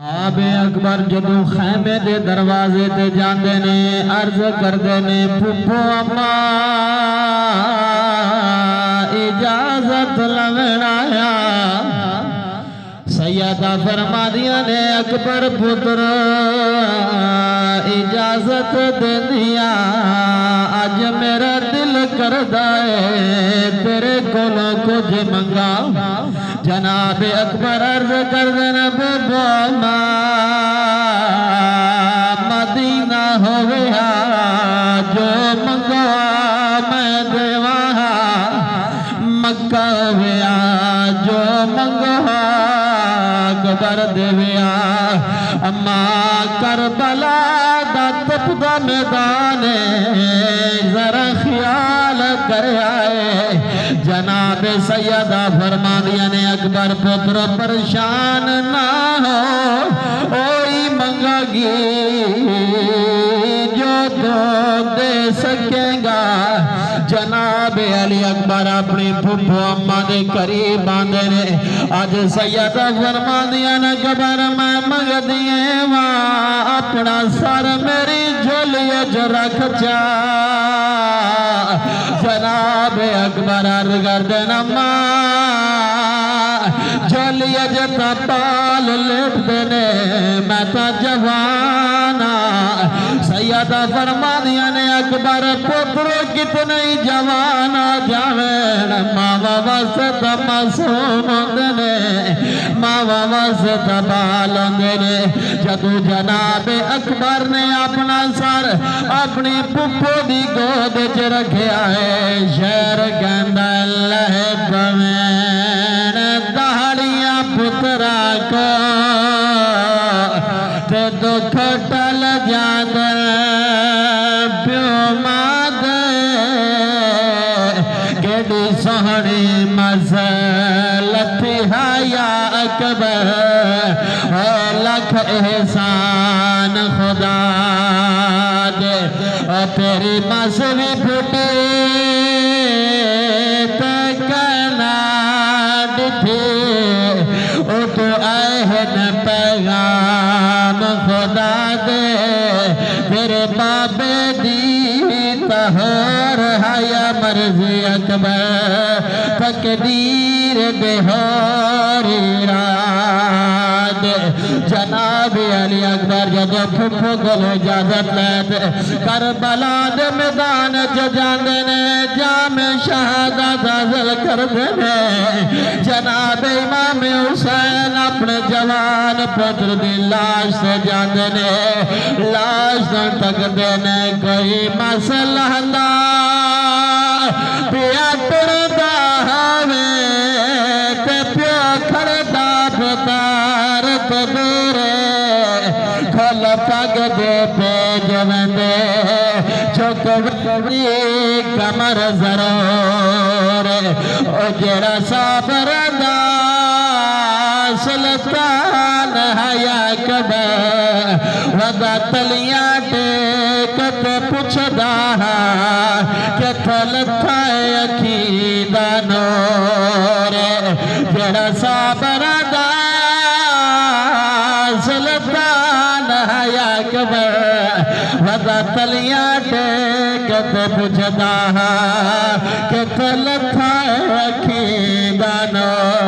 آبے اکبر جدو خیمے دے دروازے تے جاندے نے عرض کردے نے پھپھو اما اجازت لوین آیا سیدہ فرما دیا نے اکبر پتر اجازت دے دیا آج میرا دل کردہ ہے تیرے کولوں کچھ منگا جناب اکبر عرض کردے نے بابا مدینہ ہویا جو منگا میں دیواں مکہ ہویا جو منگا اکبر دیویا اما کربلا دا تپدا میدان ذرا خیال کر آئے جناب سیدہ فرما دیا نے اکبر پتر پریشان نہ ہو اوئی منگا گی جو تو دے سکیں گا جناب علی اکبر اپنی پھپھو اما دے قریب آندے نے آج سیدہ فرما دیا نے اکبر میں منگ دیے وہاں اپنا سر میری جھولیے جو رکھ جا جناب اکبر عرض کردے نے ماں جھولیے جتا پال لیٹ دینے میں تا جوانا سیدہ فرما دیا نے اکبر پتر کتنے جوانا جاوین ماں بابا سے معصوم ہوندے ماں بابا سے بال ہوندے جدو جناب اکبر نے اپنا سر اپنی پھپھو دی گود چ رکھیا ہے شہر کہندا اللہ پوین دہڑیاں پترا کو تے دکھ ٹل جاندے پیو ماں دے کیڑی سوہنی مزلت حیا اکبر لکھ احسان خدا دے تیری مسوی پھٹی تے کہنا ڈٹھی او تو اہن پیغام خدا دے تیرے بابے دی تہور حیا مرضی اکبر تقدیر دے ہوری رات جناب علی اکبر جدو پھپھو کو اجازت لیتے کربلا دے میدان جاندے نے جام شہادت حاصل کردے نے جناب امام حسین اپنے جوان پتر دی لاش سے جاندے نے لاش سے تکدے نے کوئی مسئلہ دا پیا ٹردا ہوے تے پیو کھڑدا پتار تو دورے کھل پگ دے پیج وندے چک وی کمر ضرور او جڑا صبر دا سلطان حیا اکبر ودا تلیاں ٹیک تے پوچھدا کہ تھلتھا اکھی دا نور جڑا صبر دا سلطان حیا اکبر ودا تلیاں ٹیک تے پوچھدا کہ تھلتھا اکھی دا نور